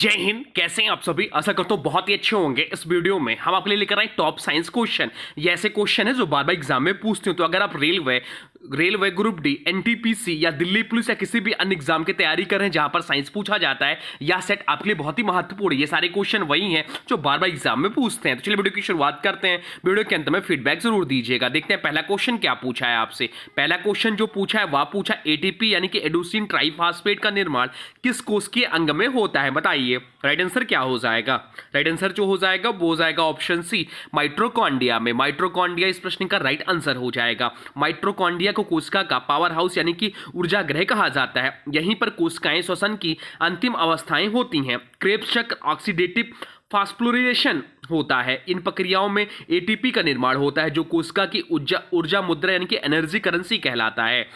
जय हिंद। कैसे हैं आप सभी? आशा करता हूँ बहुत ही अच्छे होंगे। इस वीडियो में हम आपके लिए लेकर आए टॉप साइंस क्वेश्चन। ये ऐसे क्वेश्चन है जो बार बार एग्जाम में पूछते हो। तो अगर आप रेलवे ग्रुप डी, एनटीपीसी या दिल्ली पुलिस या किसी भी अन्य एग्जाम की तैयारी कर रहे हैं जहां पर साइंस पूछा जाता है, या सेट आपके लिए बहुत ही महत्वपूर्ण है। ये सारे क्वेश्चन वही हैं जो बार बार एग्जाम में पूछते हैं। तो चलिए वीडियो की शुरुआत करते हैं। वीडियो के अंत में फीडबैक जरूर दीजिएगा। देखते हैं पहला क्वेश्चन क्या पूछा है आपसे। पहला क्वेश्चन जो पूछा है वह पूछा एटीपी यानी कि एडोसिन ट्राइफॉस्फेट का निर्माण किस कोशिकीय अंग में होता है, बताइए। राइट आंसर क्या हो जाएगा? राइट आंसर जो हो जाएगा वो हो जाएगा ऑप्शन सी, माइट्रोकॉन्ड्रिया में। माइट्रोकॉन्ड्रिया इस प्रश्न का राइट आंसर हो जाएगा। माइट्रोकॉन्ड्रिया को कोशिका का पावर हाउस यानी कि ऊर्जा गृह कहा जाता है। यहीं पर कोशिकाएं श्वसन की अंतिम अवस्थाएं होती हैं। क्रेब्स चक्र, ऑक्सीडेटिव फास्फोरिलेशन होता है। इन प्रक्रियाओं में एटीपी का निर्माण होता है जो कोशिका की ऊर्जा मुद्रा यानी कि एनर्जी करेंसी कहलाता है।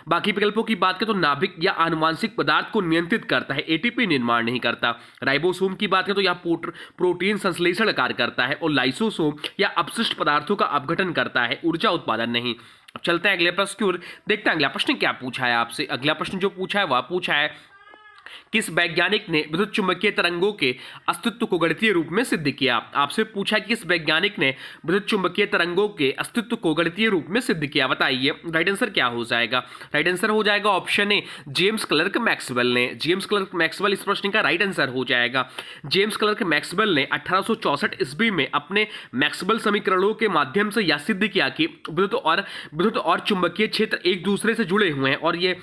बाकी विकल्पों की बात करें तो नाभिक या आनुवांशिक पदार्थ को नियंत्रित करता है, एटीपी निर्माण नहीं करता। राइबोसोम की बात करें तो यह प्रोटीन संश्लेषण कार्य करता है, और लाइसोसोम या अपशिष्ट पदार्थों का अपघटन करता है, ऊर्जा उत्पादन नहीं। अब चलते हैं अगले प्रश्न की ओर। देखते हैं अगला प्रश्न क्या पूछा है आपसे। अगला प्रश्न जो पूछा है वह पूछा है किस वैज्ञानिक ने विद्युत चुंबकीय तरंगों के अस्तित्व को गणितीय रूप में सिद्ध किया। आपसे पूछा कि किस वैज्ञानिक ने विद्युत चुंबकीय तरंगों के अस्तित्व को गणितीय रूप में सिद्ध किया, बताइए। राइट आंसर क्या हो जाएगा? राइट आंसर हो जाएगा option A, James clerk Maxwell ने। जेम्स क्लर्क मैक्सवेल इस प्रश्न का राइट आंसर हो जाएगा। जेम्स क्लर्क मैक्सवेल ने 1864 ईस्वी में अपने मैक्सवेल समीकरणों के माध्यम से यह सिद्ध किया कि विद्युत और चुंबकीय क्षेत्र एक दूसरे से जुड़े हुए हैं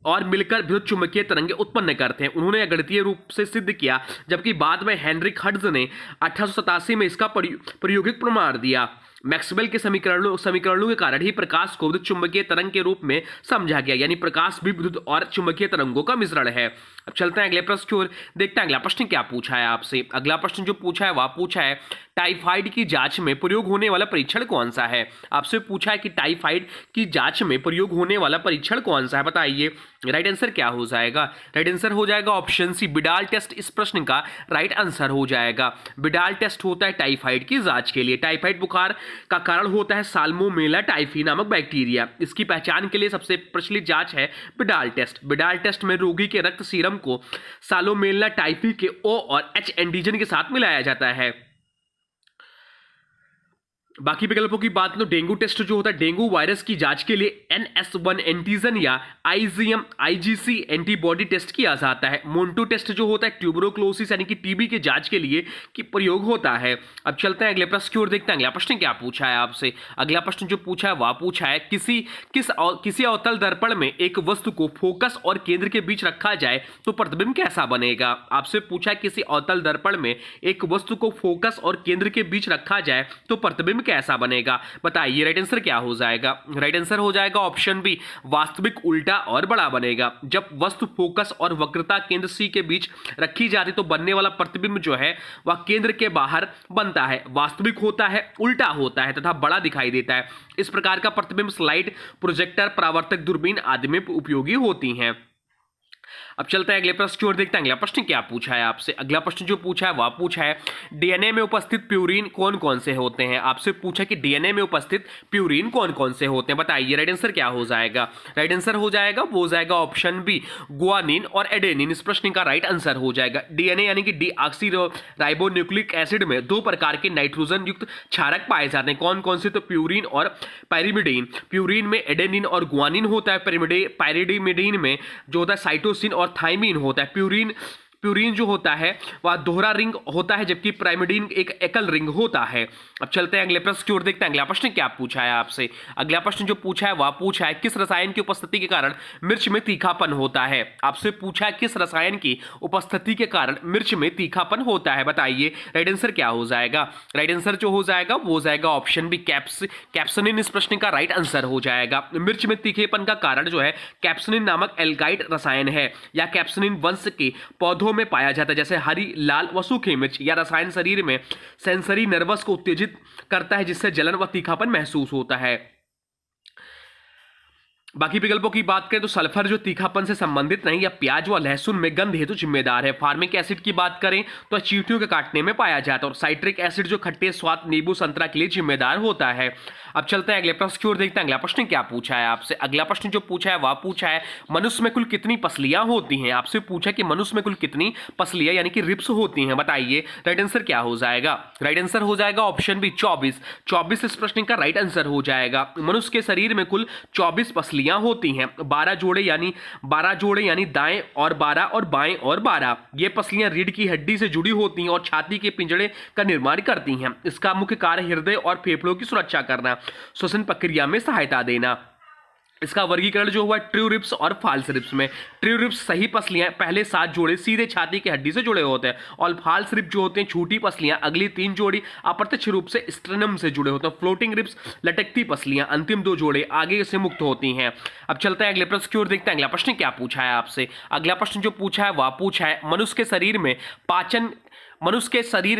और मिलकर विद्युत चुंबकीय तरंगें उत्पन्न करते हैं। उन्होंने गणितीय रूप से सिद्ध किया, जबकि बाद में हेनरिक हर्ट्ज ने 1887 में इसका प्रायोगिक प्रमाण दिया। मैक्सवेल के समीकरणों के कारण ही प्रकाश को विद्युत चुंबकीय तरंग के रूप में समझा गया, यानी प्रकाश भी विद्युत और चुंबकीय तरंगों का मिश्रण है। अब चलते हैं अगले प्रश्न की ओर। देखते हैं अगला प्रश्न क्या पूछा है आपसे। अगला प्रश्न जो पूछा है वह पूछा है टाइफाइड की जांच में प्रयोग होने वाला परीक्षण कौन सा है। आपसे पूछा है कि टाइफाइड की जांच में प्रयोग होने वाला परीक्षण कौन सा है, बताइए। राइट आंसर क्या हो जाएगा? राइट आंसर हो जाएगा ऑप्शन सी, बिडाल टेस्ट इस प्रश्न का राइट आंसर हो जाएगा। बिडाल टेस्ट होता है टाइफाइड की जांच के लिए। टाइफाइड बुखार का कारण होता है साल्मोनेला टाइफी नामक बैक्टीरिया। इसकी पहचान के लिए सबसे प्रचलित जांच है बिडाल टेस्ट। बिडाल टेस्ट में रोगी के रक्त सीरम को साल्मोनेला टाइफी के ओ और एच एंटीजन के साथ मिलाया जाता है। बाकी विकल्पों की बात तो डेंगू टेस्ट जो होता है डेंगू वायरस की जांच के लिए NS1 एंटीजन या IgM IgC एंटीबॉडी टेस्ट किया जाता है। मोन्टो टेस्ट जो होता है ट्यूबरोक्लोसिस यानी कि टीबी के जांच के लिए की प्रयोग होता है। अब चलते हैं अगले प्रश्न की ओर। देखते हैं अगला प्रश्न क्या पूछा है आपसे। अगला प्रश्न जो पूछा है वह पूछा है किसी अवतल दर्पण में एक वस्तु को फोकस और केंद्र के बीच रखा जाए तो प्रतिबिंब कैसा बनेगा। आपसे पूछा किसी अवतल दर्पण में एक वस्तु को फोकस और केंद्र के बीच रखा जाए तो प्रतिबिंब कैसा बनेगा, बताइए। राइट आंसर क्या हो जाएगा? राइट आंसर हो जाएगा ऑप्शन बी, वास्तविक, उल्टा और बड़ा बनेगा। जब वस्तु फोकस और वक्रता केंद्र सी के बीच रखी जाती तो बनने वाला प्रतिबिंब जो है वह केंद्र के बाहर बनता है, वास्तविक होता है, उल्टा होता है तथा बड़ा दिखाई देता है। इस प्रकार का प्रतिबिंब स्लाइड, प्रोजेक्टर, परावर्तक दूरबीन आदि में उपयोगी होती हैं। अब चलते हैं अगले प्रश्न की ओर। देखते हैं अगला प्रश्न क्या पूछा है आपसे। अगला प्रश्न जो पूछा है वह पूछा है डीएनए में उपस्थित प्यूरिन कौन कौन से होते हैं। आपसे पूछा कि डीएनए में उपस्थित प्यूरिन कौन कौन से होते हैं, बताइए। राइट आंसर क्या हो जाएगा? राइट आंसर हो जाएगा वो हो जाएगा ऑप्शन बी, गुआनिन और एडेनिन इस प्रश्न का राइट आंसर हो जाएगा। डीएनए यानी कि डीऑक्सी राइबोन्यूक्लिक एसिड में दो प्रकार के नाइट्रोजन युक्त क्षारक पाए जाते हैं। कौन कौन से? तो प्यूरिन और पायरिमिडीन। प्यूरिन में एडेनिन और गुआनिन होता है। पायरिमिडीन में जो होता है साइटोसिन और थाइमिन होता है। प्यूरिन जो होता है वह दोहरा रिंग होता है, जबकि प्राइमिडीन एक एकल रिंग होता है। अब चलते हैं अगले प्रश्न की ओर। देखते हैं अगला प्रश्न क्या पूछा है आपसे। अगला प्रश्न जो पूछा है वह पूछा है किस रसायन की उपस्थिति के कारण मिर्च में तीखापन होता है। आपसे पूछा है किस रसायन की उपस्थिति के कारण मिर्च में तीखापन होता है, बताइए। राइट आंसर क्या हो जाएगा? राइट आंसर जो हो जाएगा वो हो जाएगा ऑप्शन बी, कैप्सनिन इस प्रश्न का राइट आंसर हो जाएगा। मिर्च में तीखेपन का कारण जो है कैप्सनिन नामक एल्गाइड रसायन है, या कैप्सनिन वंश के पौधों में पाया जाता है, जैसे हरी, लाल व सूखी मिर्च। यह रसायन शरीर में सेंसरी नर्वस को उत्तेजित करता है, जिससे जलन व तीखापन महसूस होता है। बाकी विकल्पों की बात करें तो सल्फर जो तीखापन से संबंधित नहीं, या प्याज व लहसुन में गंध हेतु जिम्मेदार है। फार्मिक एसिड की बात करें तो चींटियों के काटने में पाया जाता है। और साइट्रिक एसिड जो खट्टे स्वाद नींबू संतरा के लिए जिम्मेदार होता है। अब चलते हैं अगले प्रश्न की ओर, देखते हैं अगला प्रश्न क्या पूछा है आपसे। अगला प्रश्न जो पूछा है वह पूछा है मनुष्य में कुल कितनी पसलियां होती हैं। आपसे पूछा कि मनुष्य में कुल कितनी पसलियां यानी कि रिब्स होती हैं, बताइए राइट आंसर क्या हो जाएगा। राइट आंसर हो जाएगा ऑप्शन बी 24। 24 इस प्रश्न का राइट आंसर हो जाएगा। मनुष्य के शरीर में कुल 24 पसलियां होती हैं। 12 जोड़े यानी दाएं और 12 और बाएं और 12। ये पसलियां रीढ़ की हड्डी से जुड़ी होती हैं और छाती के पिंजड़े का निर्माण करती हैं। इसका मुख्य कार्य हृदय और फेफड़ों की सुरक्षा करना, श्वसन प्रक्रिया में सहायता देना। इसका वर्गीकरण जो हुआ ट्रू रिब्स और फाल्स रिब्स में। ट्रू रिब्स सही पसलियां पहले 7 जोड़े सीधे छाती की हड्डी से जुड़े होते हैं, और फाल्स रिब्स जो होते हैं छोटी पसलियां अगली 3 जोड़ी अप्रत्यक्ष रूप से स्ट्रेनम से जुड़े होते हैं। फ्लोटिंग रिब्स लटकती पसलियां अंतिम 2 जोड़े आगे से मुक्त होती हैं। अब चलते हैं अगले प्रश्न की ओर, देखते हैं अगला प्रश्न क्या पूछा है आपसे। अगला प्रश्न जो पूछा है वह पूछा है मनुष्य के शरीर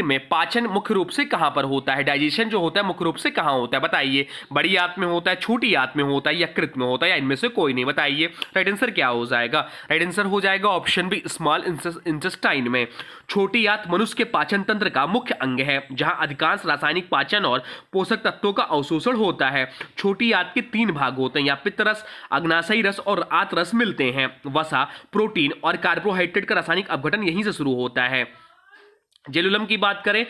में पाचन मुख्य रूप से कहां पर होता है। डाइजेशन जो होता है मुख्य रूप से कहां होता है, बताइए। बड़ी आंत में होता है, छोटी आंत में होता है, यकृत में होता है, या इनमें से कोई नहीं, बताइए राइट आंसर क्या हो जाएगा। राइट आंसर हो जाएगा ऑप्शन बी स्मॉल इंटेस्टाइन में। छोटी आंत मनुष्य के पाचन तंत्र का मुख्य अंग है, जहां अधिकांश रासायनिक पाचन और पोषक तत्वों का अवशोषण होता है। छोटी आंत के 3 भाग होते हैं, या पित्त रस, अग्नाशयी रस और आंत रस मिलते हैं। वसा, प्रोटीन और कार्बोहाइड्रेट का रासायनिक अपघटन यहीं से शुरू होता है। जेलुलम की बात करें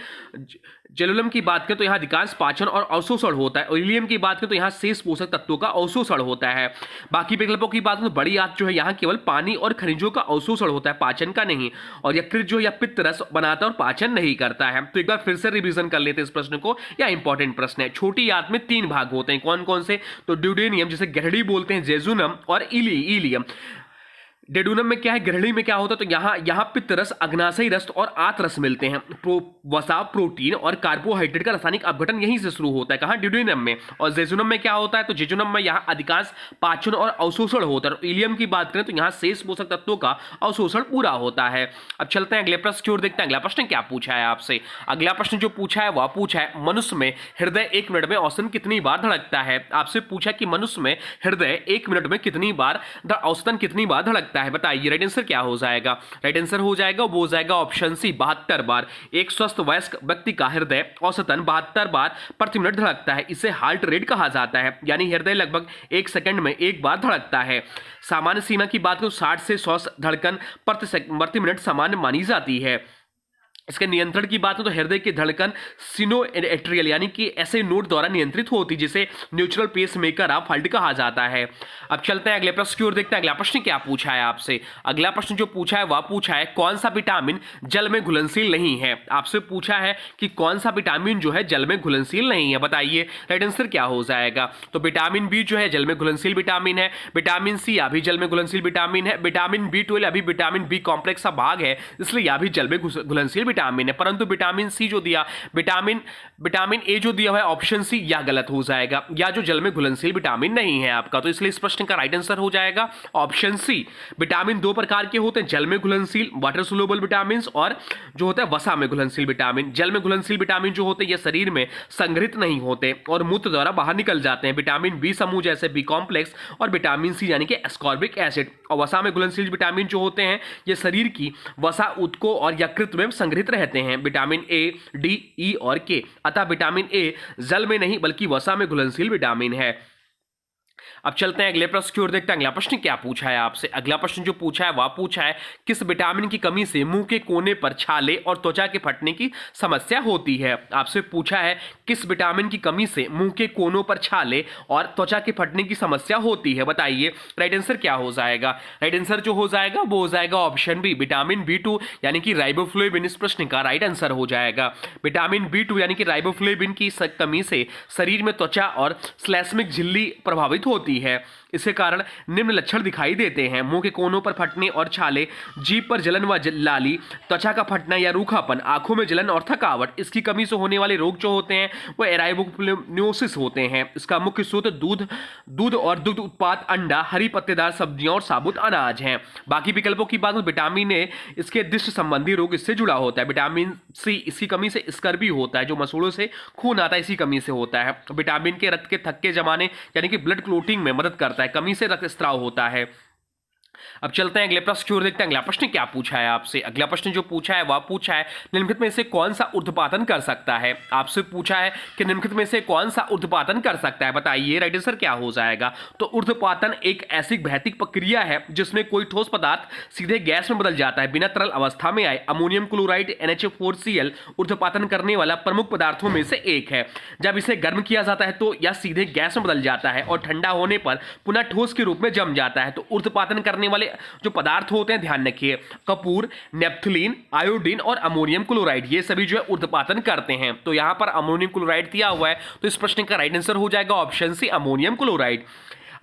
तो यहाँ अधिकांश पाचन और अवशोषण होता है। और इलियम की बात करें तो यहाँ शेष पोषक तत्वों का अवशोषण होता है। बाकी विकल्पों की बात करें तो बड़ी आंत जो है यहाँ केवल पानी और खनिजों का अवशोषण होता है, पाचन का नहीं। और यकृत जो या पित्त रस बनाता है और पाचन नहीं करता है। तो एक बार फिर से रिवीजन कर लेते हैं इस प्रश्न को, यह इंपॉर्टेंट प्रश्न है। छोटी आंत में 3 भाग होते हैं, कौन कौन से, तो ड्यूडेनियम जिसे गहड़ी बोलते हैं, जेजुनम और इलियम। डेडुनम में क्या है, गृहिणी में क्या होता है, तो यहाँ पित्त रस, अग्नाशयी रस और आंत रस मिलते हैं। वसा, प्रोटीन और कार्बोहाइड्रेट का रासायनिक अपघटन यहीं से शुरू होता है, कहाँ, ड्यूडेनम में। और जेजुनम में क्या होता है, तो जेजुनम में यहाँ अधिकांश पाचन और अवशोषण होता है। इलियम की बात करें तो यहाँ शेष पोषक तत्वों का अवशोषण पूरा होता है। अब चलते हैं अगले प्रश्न की ओर, देखते हैं अगला प्रश्न क्या पूछा है आपसे। अगला प्रश्न जो पूछा है वह पूछा है मनुष्य में हृदय 1 मिनट में औसतन कितनी बार धड़कता है। आपसे पूछा कि मनुष्य में हृदय 1 मिनट में औसतन कितनी बार धड़कता है, बताइए राइट आंसर क्या हो जाएगा। राइट आंसर हो जाएगा वो हो जाएगा ऑप्शन सी 72 बार। एक स्वस्थ वयस्क व्यक्ति का हृदय औसतन 72 बार प्रति मिनट धड़कता है। इसे हार्ट रेट कहा जाता है, यानी हृदय लगभग 1 सेकंड में 1 बार धड़कता है। सामान्य सीमा की बात करें 60 से 100 धड़कन प्रति मिनट सामान्य मानी जाती है। इसके नियंत्रण की बात हो तो हृदय की धड़कन सिनोएट्रियल यानी कि ऐसे नोड द्वारा नियंत्रित होती, जिसे neutral pacemaker of heart कहा जाता है। अब चलते हैं अगले प्रश्न की ओर, देखते हैं अगला प्रश्न क्या पूछा है आपसे। अगला प्रश्न जो पूछा है वह पूछा है कौन सा विटामिन जल में घुलनशील नहीं है। आपसे पूछा है कि कौन सा विटामिन जो है जल में घुलनशील नहीं है, बताइए राइट आंसर क्या हो जाएगा। तो विटामिन बी जो है जल में घुलनशील विटामिन है। विटामिन सी अभी जल में घुलनशील विटामिन है। विटामिन B12 अभी विटामिन बी कॉम्प्लेक्स का भाग है, इसलिए यह भी जल में घुलनशील विटामिन है। परंतु विटामिन सी जो दिया, विटामिन ए जो दिया हुआ है ऑप्शन सी, यह गलत हो जाएगा, या जो जल में घुलनशील विटामिन नहीं है आपका। तो इसलिए इस प्रश्न का राइट आंसर हो जाएगा ऑप्शन सी। विटामिन 2 प्रकार के होते हैं, जल में घुलनशील वाटर सोल्यूबल विटामिन और जो होता है वसा में घुलनशील विटामिन। जल में घुलनशील विटामिन जो होते हैं ये शरीर में संग्रहित नहीं होते और मूत्र द्वारा बाहर निकल जाते हैं। विटामिन बी समूह जैसे बी कॉम्प्लेक्स और विटामिन सी यानी कि एस्कॉर्बिक एसिड। और वसा में घुलनशील विटामिन जो होते हैं ये शरीर की वसा ऊतकों और यकृत में संग्रहित रहते हैं, विटामिन ए, डी, ई और के। अतः विटामिन ए जल में नहीं बल्कि वसा में घुलनशील विटामिन है। अब चलते हैं अगले प्रश्न की ओर, देखते हैं अगला प्रश्न क्या पूछा है आपसे। अगला प्रश्न जो पूछा है वह पूछा है किस विटामिन की कमी से मुंह के कोने पर छाले और त्वचा के फटने की समस्या होती है। आपसे पूछा है किस विटामिन की कमी से मुंह के कोनों पर छाले और त्वचा के फटने की समस्या होती है, बताइए राइट आंसर क्या हो जाएगा। राइट आंसर जो हो जाएगा वो हो जाएगा ऑप्शन बी विटामिन B2 यानी कि राइबोफ्लेविन इस प्रश्न का राइट आंसर हो जाएगा। विटामिन B2 यानी कि राइबोफ्लेविन की कमी से शरीर में त्वचा और श्लेष्मिक झिल्ली प्रभावित होती है। इसके कारण निम्न लक्षण दिखाई देते हैं, मुंह के कोनों पर फटने और छाले, जीभ पर जलन व लाली, त्वचा का फटना या रूखापन, आंखों में जलन और थकावट। इसकी कमी से होने वाले रोग जो होते हैं वो एराइबोफ्लेविनोसिस होते हैं। इसका मुख्य स्रोत दूध और दुग्ध उत्पाद, अंडा, हरी पत्तेदार सब्जियां और साबुत अनाज हैं। बाकी विकल्पों की बात विटामिन ए इसके दृष्टि संबंधी रोग इससे जुड़ा होता है। विटामिन सी इसकी कमी से स्कर्वी होता है, जो मसूड़ों से खून आता है इसी कमी से होता है। विटामिन के रक्त के थक्के जमाने यानी कि ब्लड क्लोटिंग में मदद करता है। जाता है, कमी से रक्तस्राव होता है। अब चलते हैं अगले प्रश्न की ओर, देखते हैं अगला प्रश्न क्या पूछा है आपसे। अगला प्रश्न जो पूछा है वह पूछा है निम्नलिखित में से कौन सा ऊर्ध्वपातन कर सकता है। आपसे पूछा है कि निम्नलिखित में से कौन सा ऊर्ध्वपातन कर सकता है, बताइए राइट आंसर क्या हो जाएगा। तो ऊर्ध्वपातन एक ऐसी भौतिक प्रक्रिया है जिसमें कोई ठोस पदार्थ सीधे गैस में बदल जाता है बिना तरल अवस्था में आए। अमोनियम क्लोराइड NaCl ऊर्ध्वपातन करने वाला प्रमुख पदार्थों में से एक है। जब इसे गर्म किया जाता है तो यह सीधे गैस में बदल जाता है और ठंडा होने पर पुनः ठोस के रूप में जम जाता है। तो ऊर्ध्वपातन करने वाले जो पदार्थ होते हैं, ध्यान रखिए, कपूर, नेप्थलीन, आयोडीन और अमोनियम क्लोराइड, ये सभी जो है ऊर्ध्वपातन करते हैं। तो यहां पर अमोनियम क्लोराइड दिया हुआ है, तो इस प्रश्न का राइट आंसर हो जाएगा ऑप्शन सी, अमोनियम क्लोराइड।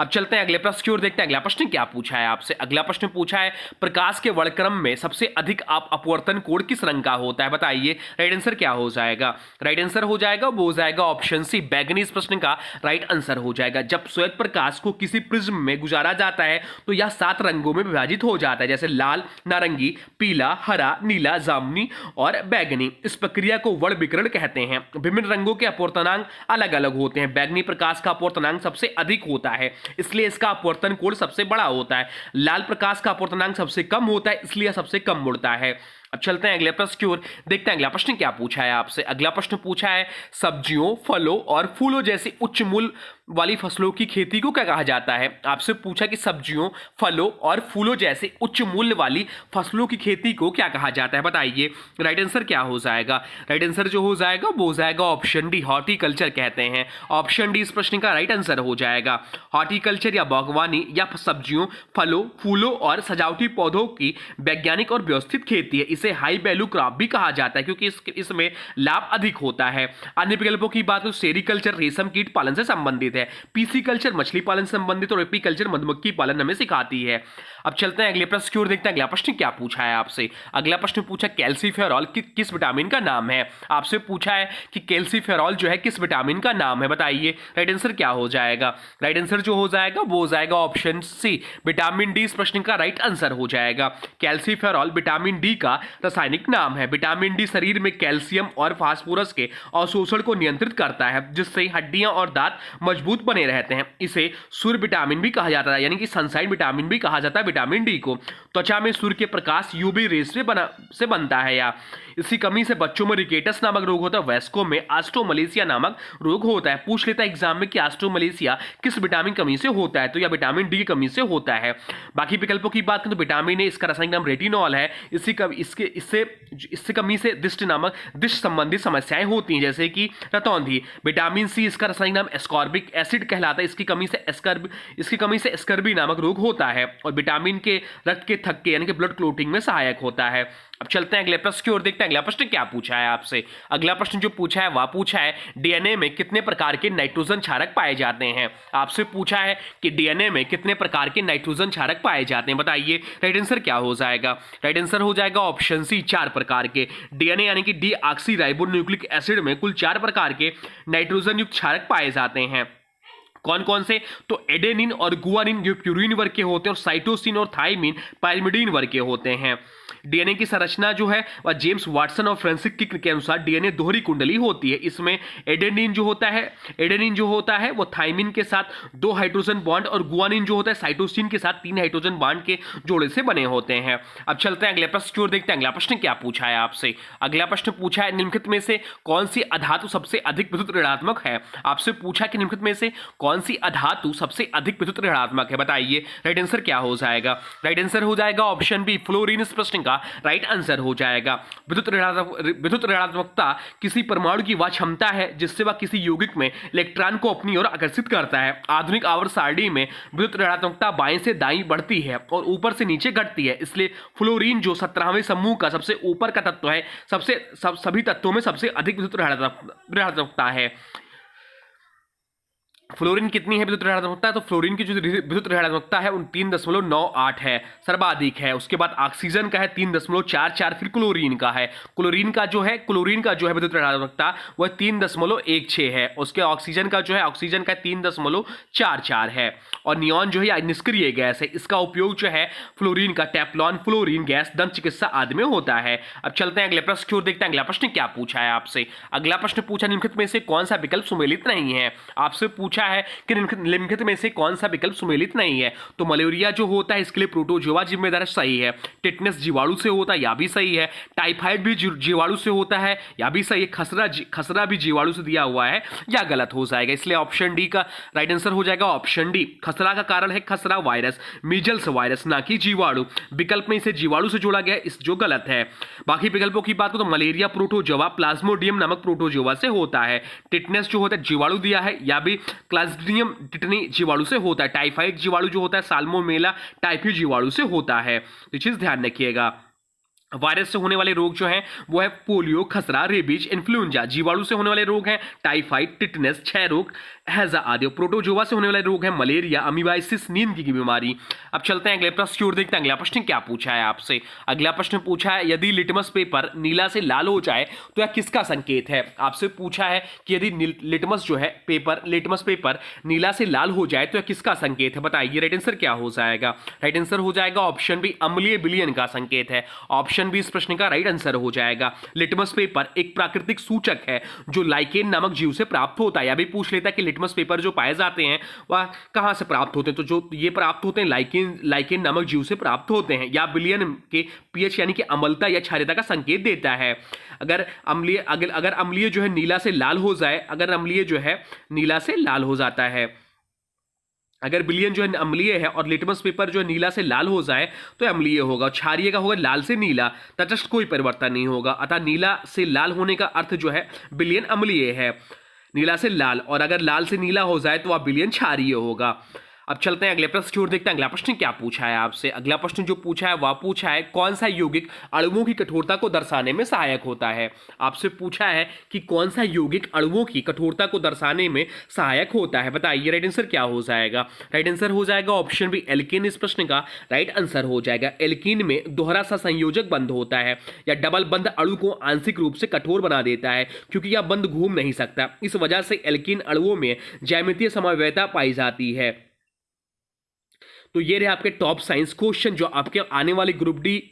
अब चलते हैं अगले प्रश्न की ओर, देखते हैं अगला प्रश्न क्या पूछा है आपसे। अगला प्रश्न पूछा है प्रकाश के वर्णक्रम में सबसे अधिक अपवर्तन कोण किस रंग का होता है, बताइए राइट आंसर क्या हो जाएगा। राइट आंसर हो जाएगा वो हो जाएगा ऑप्शन सी, बैगनी। इस प्रश्न का राइट आंसर हो जाएगा। जब श्वेत प्रकाश को किसी प्रिज्म में गुजारा जाता है तो यह 7 रंगों में विभाजित हो जाता है, जैसे लाल, नारंगी, पीला, हरा, नीला, जामुनी और बैगनी। इस प्रक्रिया को वर्ण विकिरण कहते हैं। विभिन्न रंगों के अपवर्तनांक अलग अलग होते हैं। बैगनी प्रकाश का अपवर्तनांक सबसे अधिक होता है, इसलिए इसका अपवर्तन कोण सबसे बड़ा होता है। लाल प्रकाश का अपवर्तनांक सबसे कम होता है, इसलिए सबसे कम मुड़ता है। अब चलते हैं अगले प्रश्न की ओर, देखते हैं अगला प्रश्न क्या पूछा है आपसे। अगला प्रश्न पूछा है सब्जियों, फलों और फूलों जैसी उच्च मूल्य वाली फसलों की खेती को क्या कहा जाता है। आपसे पूछा कि सब्जियों, फलों और फूलों जैसे उच्च मूल्य वाली फसलों की खेती को क्या कहा जाता है, बताइए राइट आंसर क्या हो जाएगा। राइट आंसर जो हो जाएगा वो हो जाएगा ऑप्शन डी, हॉर्टिकल्चर कहते हैं। ऑप्शन डी इस प्रश्न का राइट आंसर हो जाएगा। हॉर्टिकल्चर या बागवानी या सब्जियों, फलों, फूलों और सजावटी पौधों की वैज्ञानिक और व्यवस्थित खेती है। इसे हाई वैल्यू क्रॉप भी कहा जाता है क्योंकि इसमें लाभ अधिक होता है। अन्य विकल्पों की बात तो सेरिकल्चर रेशम कीट पालन से संबंधित है, पीसीकल्चर मछली पालन से संबंधित और एपीकल्चर मधुमक्खी पालन हमें सिखाती है। अब चलते हैं अगले प्रश्न की ओर, देखते हैं अगला प्रश्न क्या पूछा है आपसे। अगला प्रश्न पूछा कैल्सीफेरॉल किस विटामिन का नाम है। आपसे पूछा है कि कैल्सीफेरॉल जो है किस विटामिन का नाम है, बताइए राइट आंसर क्या हो जाएगा। राइट आंसर जो हो जाएगा वो हो जाएगा ऑप्शन सी, विटामिन डी। इस प्रश्न का राइट आंसर हो जाएगा। कैल्सीफेरॉल विटामिन डी का रासायनिक नाम है। विटामिन डी शरीर में कैल्शियम और फास्फोरस के अवशोषण को नियंत्रित करता है, जिससे हड्डियां और दांत मजबूत बने रहते हैं। इसे सूर्य विटामिन भी कहा जाता है, यानी कि सनशाइन विटामिन भी कहा जाता है विटामिन डी को। त्वचा में सूर्य के प्रकाश यूवी रेस से बनता है, या इसकी कमी से बच्चों में रिकेटस नामक रोग होता है। वयस्कों में ऑस्टियोमलेसिया नामक रोग होता है। पूछ लेता है एग्जाम में कि ऑस्टियोमलेसिया किस विटामिन कमी से होता है, तो यह विटामिन डी की कमी से होता है। बाकी विकल्पों की बात करें तो विटामिन ए, इसका रासायनिक नाम रेटिनॉल है। इससे कमी से दृष्टि संबंधित समस्याएं होती हैं, जैसे कि रतौंधी। विटामिन सी, इसका रासायनिक नाम एस्कॉर्बिक एसिड कहलाता है। इसकी कमी से स्कर्बी नामक रोग होता है। और विटामिन के रक्त के थक्के यानी कि ब्लड क्लोटिंग में सहायक होता है। अब चलते हैं अगले प्रश्न की ओर, देखते हैं अगला प्रश्न क्या पूछा है आपसे। अगला प्रश्न जो पूछा है वह पूछा है डीएनए में कितने प्रकार के नाइट्रोजन क्षारक पाए जाते हैं। आपसे पूछा है कि डीएनए में कितने प्रकार के नाइट्रोजन क्षारक पाए जाते हैं, बताइए राइट आंसर क्या हो जाएगा। राइट आंसर हो जाएगा ऑप्शन सी, 4 प्रकार के। डीएनए यानी कि डीऑक्सीराइबोन्यूक्लिक एसिड में कुल 4 प्रकार के नाइट्रोजन युक्त क्षारक पाए जाते हैं। कौन कौन से, तो एडेनिन और गुआनिन जो प्यूरिन वर्ग के होते हैं, और साइटोसिन और थाइमिन पाइरिमिडीन वर्ग के होते हैं। डीएनए की संरचना जो है वह जेम्स वाटसन और फ्रांसिस किक के अनुसार डीएनए दोहरी कुंडली होती है। इसमें एडेनिन जो होता है वो थाइमिन के साथ 2 हाइड्रोजन बॉन्ड और गुआनिन जो होता है साइटोसिन के साथ 3 हाइड्रोजन बॉन्ड के जोड़े से बने होते हैं। अब चलते हैं अगले प्रश्न की ओर, देखते हैं अगला प्रश्न क्या पूछा है आपसे। अगला प्रश्न पूछा है निम्नलिखित में से कौन सी अधातु सबसे अधिक विद्युत ऋणात्मक है। आपसे पूछा कि निम्नलिखित में से कौन सी अधातु सबसे अधिक विद्युत ऋणात्मक है, बताइए राइट आंसर क्या हो जाएगा। राइट आंसर हो जाएगा ऑप्शन बी, फ्लोरीन। इस प्रश्न का राइट आंसर हो जाएगा। विद्युत ऋणात्मकता किसी परमाणु की वह क्षमता है जिससे वह किसी यौगिक में इलेक्ट्रॉन को अपनी ओर आकर्षित करता है। आधुनिक आवर्त सारणी में विद्युत ऋणात्मकता बाएं से दाईं बढ़ती है और ऊपर से नीचे घटती है। इसलिए फ्लोरीन जो 17वें समूह का सबसे ऊपर का तत्व है, सभी तत्वों में सबसे अधिक विद्युत ऋणात्मकता है। फ्लोरीन कितनी है विद्युत ऋणात्मकता, तो फ्लोरीन की जो विद्युत ऋणात्मकता है 3.98 है, सर्वाधिक है। उसके बाद ऑक्सीजन का है 3.44, फिर क्लोरीन का है। क्लोरीन का जो है विद्युत ऋणात्मकता वह 3.16 है। उसके ऑक्सीजन का 3.44 है। और नियॉन जो है निष्क्रिय गैस है, इसका उपयोग जो है फ्लोरीन का टेफ्लॉन फ्लोरीन गैस दंत चिकित्सा आदि में होता है। अब चलते हैं अगले प्रश्न की ओर, देखते हैं अगला प्रश्न क्या पूछा है आपसे। अगला प्रश्न पूछा निम्नलिखित में से कौन सा विकल्प सुमेलित नहीं है। आपसे पूछा पूछा है कि निम्नलिखित में से कौन सा विकल्प सुमेलित नहीं है, तो मलेरिया जो होता है इसके लिए प्रोटोजोआ जिम्मेदार है, सही है। टिटनेस जीवाणु से होता है, या भी सही है। टाइफाइड भी जीवाणु से होता है, या भी सही है। खसरा भी जीवाणु से दिया हुआ है, या गलत हो जाएगा, इसलिए ऑप्शन डी का राइट आंसर हो जाएगा ऑप्शन डी। खसरा का कारण है खसरा वायरस, मीजल्स वायरस, ना कि जीवाणु। विकल्प में इसे जीवाणु से जोड़ा गया, इस जो गलत है। बाकी विकल्पों की बात करो तो मलेरिया प्रोटोजोआ प्लाज्मोडियम नामक प्रोटोजोआ से होता है। टिटनेस जो होता है जीवाणु दिया है, या भी क्लास्ट्रिडियम टिटनी जीवाणु से होता है। टाइफाइड जीवाणु जो होता है साल्मोनेला टाइफी जीवाणु से होता है, ये चीज ध्यान रखिएगा। वायरस से होने वाले रोग जो हैं वो है पोलियो, खसरा, रेबीज, इन्फ्लुएंजा। जीवाणु से होने वाले रोग हैं टाइफाइड, टिटनेस, क्षय रोग, हैजा आदि। प्रोटोजोआ से होने वाले रोग हैं मलेरिया, अमीबाइसिस, नींद की बीमारी। अब चलते हैं अगले प्रश्न की ओर, देखते हैं अगला प्रश्न क्या पूछा है आपसे। अगला प्रश्न पूछा है यदि लिटमस पेपर नीला से लाल हो जाए तो यह किसका संकेत है। आपसे पूछा है कि यदि लिटमस पेपर नीला से लाल हो जाए तो यह किसका संकेत है, बताइए राइट आंसर क्या हो जाएगा। राइट आंसर हो जाएगा ऑप्शन बी, अम्लीय विलयन का संकेत है। ऑप्शन बी इस प्रश्न का राइट आंसर हो जाएगा। लिटमस पेपर एक प्राकृतिक सूचक है जो लाइकेन नामक जीव से प्राप्त होता है। या भी पूछ लेता है कि लिटमस पेपर जो पाए जाते हैं वह कहां से प्राप्त होते हैं, तो जो ये प्राप्त होते हैं लाइकेन नामक जीव से प्राप्त होते हैं। या विलयन के पीएच यानी कि अम्लता या क्षारीयता का संकेत देता है। अगर अम्लीय जो है नीला से लाल हो जाए, अगर अम्लीय जो है नीला से लाल हो जाता है, अगर विलयन जो है अम्लीय है और लिटमस पेपर जो है नीला से लाल हो जाए तो अम्लीय होगा। क्षारीय का होगा लाल से नीला, तटस्थ कोई परिवर्तन नहीं होगा। अतः नीला से लाल होने का अर्थ जो है विलयन अम्लीय है, नीला से लाल। और अगर लाल से नीला हो जाए तो वह विलयन क्षारीय होगा। अब चलते हैं अगले प्रश्न की ओर, देखते हैं अगला प्रश्न क्या पूछा है आपसे। अगला प्रश्न जो पूछा है वह पूछा है कौन सा यौगिक अणुओं की कठोरता को दर्शाने में सहायक होता है। आपसे पूछा है कि कौन सा यौगिक अणुओं की कठोरता को दर्शाने में सहायक होता है, बताइए राइट आंसर क्या हो जाएगा। राइट आंसर हो जाएगा ऑप्शन बी, एल्कीन इस प्रश्न का राइट आंसर हो जाएगा। एल्कीन में दोहरा सा संयोजक बंध होता है या डबल बंध अणु को आंशिक रूप से कठोर बना देता है, क्योंकि यह बंध घूम नहीं सकता। इस वजह से एल्कीन अणुओं में ज्यामितीय समन्वयता पाई जाती है। तो ये रहे आपके टॉप साइंस क्वेश्चन जो आपके आने वाले ग्रुप डी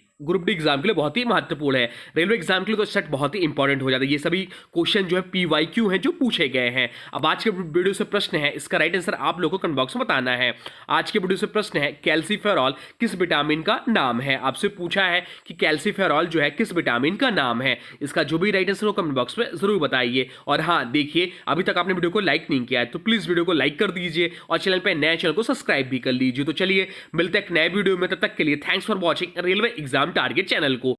एग्जाम के लिए बहुत ही महत्वपूर्ण है। रेलवे एग्जाम के लिए तो सेट बहुत ही इंपॉर्टेंट हो जाता है। ये सभी क्वेश्चन जो है PYQ हैं जो पूछे गए हैं। अब आज के वीडियो से प्रश्न है, इसका राइट आंसर आप लोगों को कमेंट बॉक्स में बताना है। आज के वीडियो से प्रश्न है कैल्सीफेरॉल किस विटामिन का नाम है। आपसे पूछा है कि कैल्सीफेरॉल जो है किस विटामिन का नाम है। इसका जो भी राइट आंसर हो कमेंट बॉक्स में जरूर बताइए। और हाँ देखिए, अभी तक आपने वीडियो को लाइक नहीं किया है तो प्लीज वीडियो को लाइक कर दीजिए और चैनल पर नए चैनल को सब्सक्राइब भी कर लीजिए। तो चलिए मिलते हैं एक नए वीडियो में, तब तक के लिए thanks for watching railway exam target channel को।